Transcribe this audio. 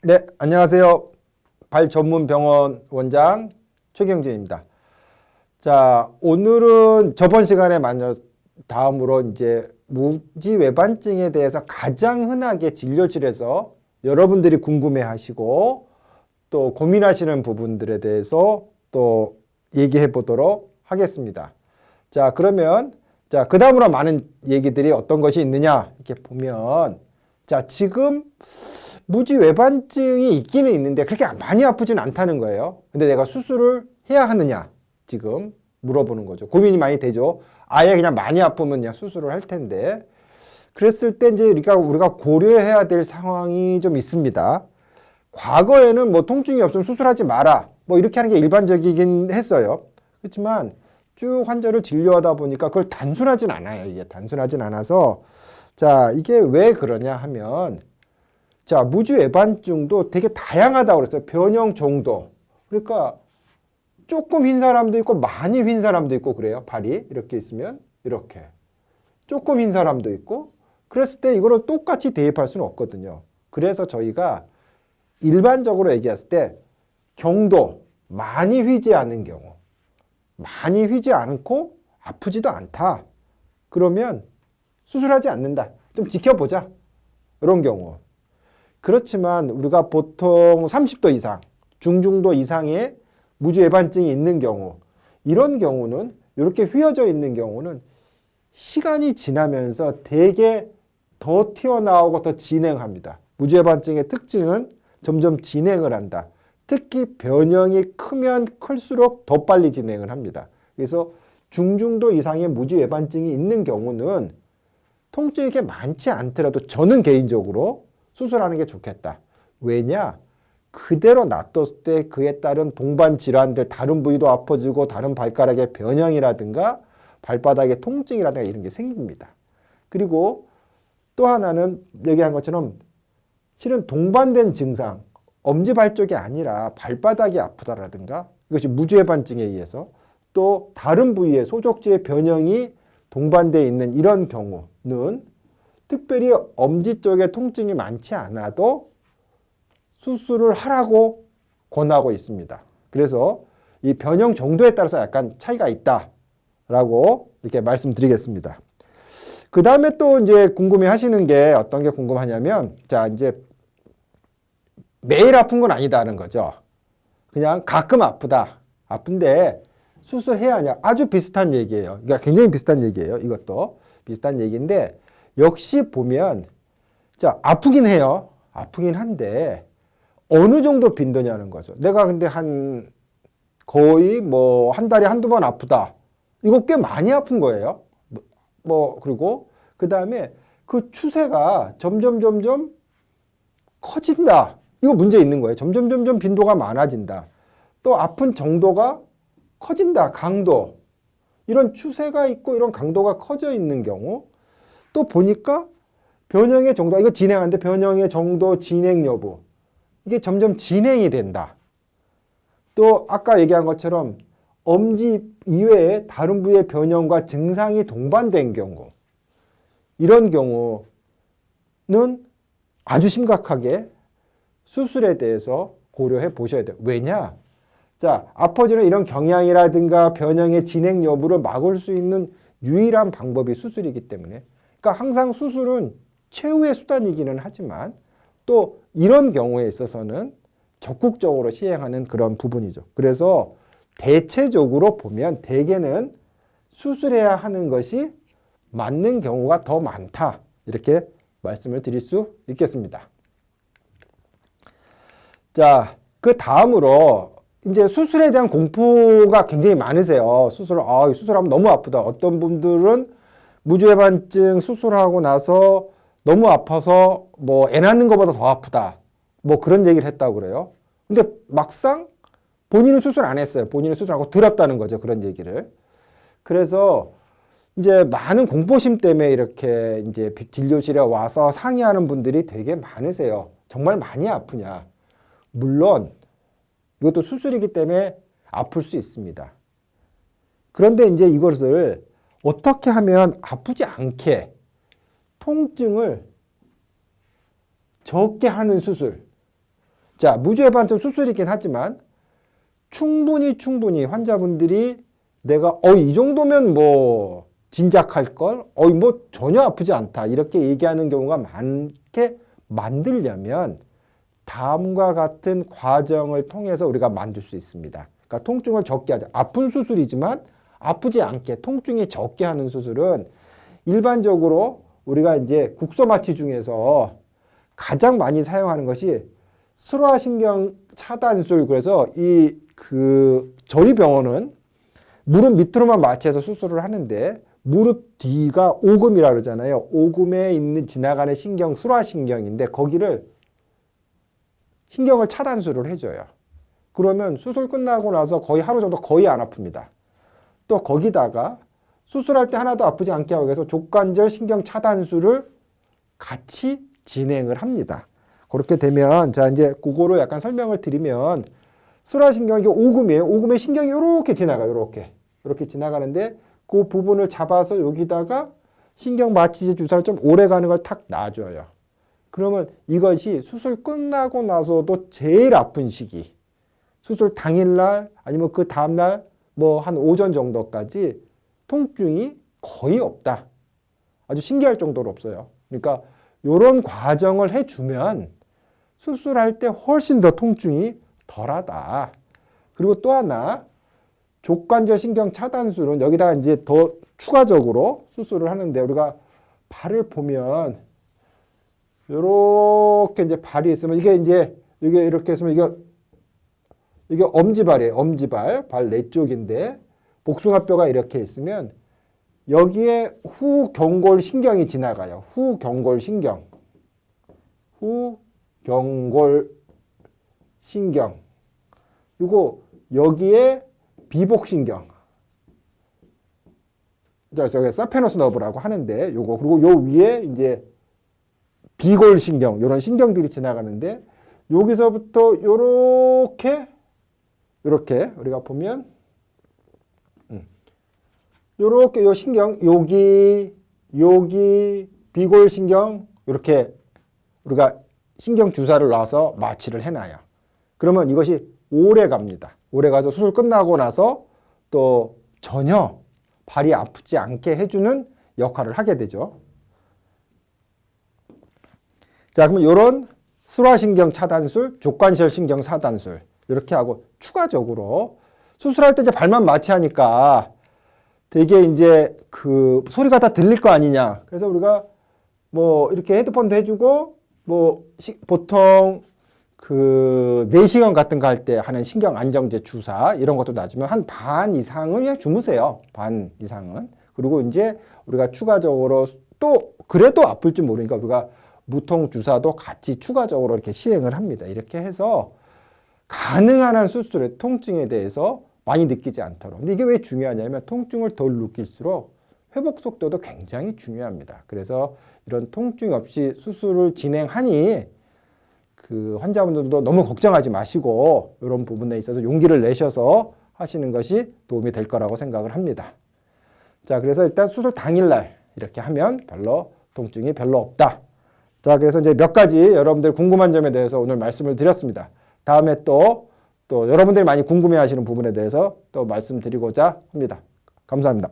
네, 안녕하세요. 발 전문 병원 원장 최경진입니다. 자, 오늘은 저번 시간에 다음으로 이제 무지외반증에 대해서 가장 흔하게 진료실에서 여러분들이 궁금해 하시고 또 고민하시는 부분들에 대해서 또 얘기해 보도록 하겠습니다. 자, 그러면 그 다음으로 많은 얘기들이 어떤 것이 있느냐 이렇게 보면 자, 지금 무지외반증이 있기는 있는데 그렇게 많이 아프지는 않다는 거예요. 근데 내가 수술을 해야 하느냐 지금 물어보는 거죠. 고민이 많이 되죠. 아예 그냥 많이 아프면 그냥 수술을 할 텐데 그랬을 때 이제 우리가 고려해야 될 상황이 좀 있습니다. 과거에는 뭐 통증이 없으면 수술하지 마라 뭐 이렇게 하는 게 일반적이긴 했어요. 그렇지만 쭉 환자를 진료하다 보니까 그걸 단순하진 않아요. 이게 단순하진 않아서 자, 이게 왜 그러냐 하면 자, 무지외반증도 되게 다양하다고 그랬어요. 변형 정도. 그러니까 조금 휜 사람도 있고 많이 휜 사람도 있고 그래요. 발이 이렇게 있으면 이렇게. 조금 휜 사람도 있고 그랬을 때 이거를 똑같이 대입할 수는 없거든요. 그래서 저희가 일반적으로 얘기했을 때 경도, 많이 휘지 않은 경우, 많이 휘지 않고 아프지도 않다. 그러면 수술하지 않는다. 좀 지켜보자. 이런 경우. 그렇지만 우리가 보통 30도 이상, 중중도 이상의 무지외반증이 있는 경우, 이런 경우는 이렇게 휘어져 있는 경우는 시간이 지나면서 되게 더 튀어나오고 더 진행합니다. 무지외반증의 특징은 점점 진행을 한다. 특히 변형이 크면 클수록 더 빨리 진행을 합니다. 그래서 중중도 이상의 무지외반증이 있는 경우는 통증이 이렇게 많지 않더라도 저는 개인적으로 수술하는 게 좋겠다. 왜냐? 그대로 놔뒀을 때 그에 따른 동반 질환들, 다른 부위도 아파지고 다른 발가락의 변형이라든가 발바닥의 통증이라든가 이런 게 생깁니다. 그리고 또 하나는 얘기한 것처럼 실은 동반된 증상, 엄지발 쪽이 아니라 발바닥이 아프다라든가 이것이 무지외반증에 의해서 또 다른 부위의 소족지의 변형이 동반되어 있는 이런 경우는 특별히 엄지 쪽에 통증이 많지 않아도 수술을 하라고 권하고 있습니다. 그래서 이 변형 정도에 따라서 약간 차이가 있다라고 이렇게 말씀드리겠습니다. 그 다음에 또 이제 궁금해 하시는 게 어떤 게 궁금하냐면 자, 이제 매일 아픈 건 아니다는 거죠. 그냥 가끔 아프다. 아픈데 수술해야 하냐? 아주 비슷한 얘기예요. 그러니까 굉장히 비슷한 얘기예요. 이것도 비슷한 얘기인데 역시 보면 자, 아프긴 해요. 아프긴 한데 어느 정도 빈도냐는 거죠. 내가 근데 거의 뭐 한 달에 한두 번 아프다. 이거 꽤 많이 아픈 거예요. 그리고 그 다음에 그 추세가 점점 커진다. 이거 문제 있는 거예요. 점점 빈도가 많아진다. 또 아픈 정도가 커진다. 강도. 이런 추세가 있고 이런 강도가 커져 있는 경우 또 보니까 변형의 정도, 이거 진행하는데 변형의 정도, 진행 여부. 이게 점점 진행이 된다. 또 아까 얘기한 것처럼 엄지 이외에 다른 부위의 변형과 증상이 동반된 경우. 이런 경우는 아주 심각하게 수술에 대해서 고려해 보셔야 돼요. 왜냐? 자, 아파지는 이런 경향이라든가 변형의 진행 여부를 막을 수 있는 유일한 방법이 수술이기 때문에 그러니까 항상 수술은 최후의 수단이기는 하지만 또 이런 경우에 있어서는 적극적으로 시행하는 그런 부분이죠. 그래서 대체적으로 보면 대개는 수술해야 하는 것이 맞는 경우가 더 많다. 이렇게 말씀을 드릴 수 있겠습니다. 자, 그 다음으로 이제 수술에 대한 공포가 굉장히 많으세요. 수술하면 너무 아프다. 어떤 분들은 무지외반증 수술하고 나서 너무 아파서 뭐 애 낳는 것보다 더 아프다. 뭐 그런 얘기를 했다고 그래요. 근데 막상 본인은 수술 안 했어요. 본인은 수술하고 들었다는 거죠. 그런 얘기를. 그래서 이제 많은 공포심 때문에 이렇게 이제 진료실에 와서 상의하는 분들이 되게 많으세요. 정말 많이 아프냐. 물론 이것도 수술이기 때문에 아플 수 있습니다. 그런데 이제 이것을 어떻게 하면 아프지 않게 통증을 적게 하는 수술. 자, 무주해반증 수술이긴 하지만 충분히 환자분들이 내가 이 정도면 뭐 진작할 걸, 뭐 전혀 아프지 않다 이렇게 얘기하는 경우가 많게 만들려면 다음과 같은 과정을 통해서 우리가 만들 수 있습니다. 그러니까 통증을 적게 하자. 아픈 수술이지만 아프지 않게 통증이 적게 하는 수술은 일반적으로 우리가 이제 국소마취 중에서 가장 많이 사용하는 것이 슬화신경 차단술. 그래서 저희 병원은 무릎 밑으로만 마취해서 수술을 하는데 무릎 뒤가 오금이라고 그러잖아요. 오금에 있는 지나가는 신경, 슬화신경인데 거기를 신경을 차단술을 해줘요. 그러면 수술 끝나고 나서 거의 하루 정도 거의 안 아픕니다. 또 거기다가 수술할 때 하나도 아프지 않게 하기 위해서 족관절 신경 차단술을 같이 진행을 합니다. 그렇게 되면 자 이제 그거로 약간 설명을 드리면 슬화신경이 오금이에요. 오금에 신경이 이렇게 지나가요. 이렇게 지나가는데 그 부분을 잡아서 여기다가 신경 마취제 주사를 좀 오래 가는 걸 탁 놔줘요. 그러면 이것이 수술 끝나고 나서도 제일 아픈 시기, 수술 당일날 아니면 그 다음날 뭐 한 오전 정도까지 통증이 거의 없다. 아주 신기할 정도로 없어요. 그러니까 이런 과정을 해주면 수술할 때 훨씬 더 통증이 덜하다. 그리고 또 하나 족관절 신경 차단술은 여기다가 이제 더 추가적으로 수술을 하는데 우리가 발을 보면 이렇게 이제 발이 있으면 이게 이렇게 있으면 이게 엄지발이에요. 엄지발, 발 네 쪽인데 복숭아뼈가 이렇게 있으면 여기에 후경골 신경이 지나가요. 후경골 신경. 그리고 여기에 비복신경. 저기 사페너스 너브라고 하는데 그리고 요 위에 이제 비골신경, 이런 신경들이 지나가는데 여기서부터 이렇게 우리가 보면 요렇게 요 신경 여기 비골신경 이렇게 우리가 신경 주사를 놔서 마취를 해놔요. 그러면 이것이 오래 갑니다. 오래 가서 수술 끝나고 나서 또 전혀 발이 아프지 않게 해주는 역할을 하게 되죠. 자, 그러면 이런 슬화신경 차단술, 족관절 신경 차단술 이렇게 하고 추가적으로 수술할 때 이제 발만 마취하니까 되게 이제 그 소리가 다 들릴 거 아니냐. 그래서 우리가 뭐 이렇게 헤드폰도 해주고 뭐 보통 그 내시경 같은 거 할 때 하는 신경 안정제 주사 이런 것도 놔주면 한 반 이상은 그냥 주무세요. 반 이상은. 그리고 이제 우리가 추가적으로 또 그래도 아플 줄 모르니까 우리가 무통 주사도 같이 추가적으로 이렇게 시행을 합니다. 이렇게 해서 가능한 한 수술의 통증에 대해서 많이 느끼지 않도록. 근데 이게 왜 중요하냐면 통증을 덜 느낄수록 회복 속도도 굉장히 중요합니다. 그래서 이런 통증 없이 수술을 진행하니 그 환자분들도 너무 걱정하지 마시고 이런 부분에 있어서 용기를 내셔서 하시는 것이 도움이 될 거라고 생각을 합니다. 자, 그래서 일단 수술 당일날 이렇게 하면 통증이 별로 없다. 자, 그래서 이제 몇 가지 여러분들 궁금한 점에 대해서 오늘 말씀을 드렸습니다. 다음에 또 여러분들이 많이 궁금해하시는 부분에 대해서 또 말씀드리고자 합니다. 감사합니다.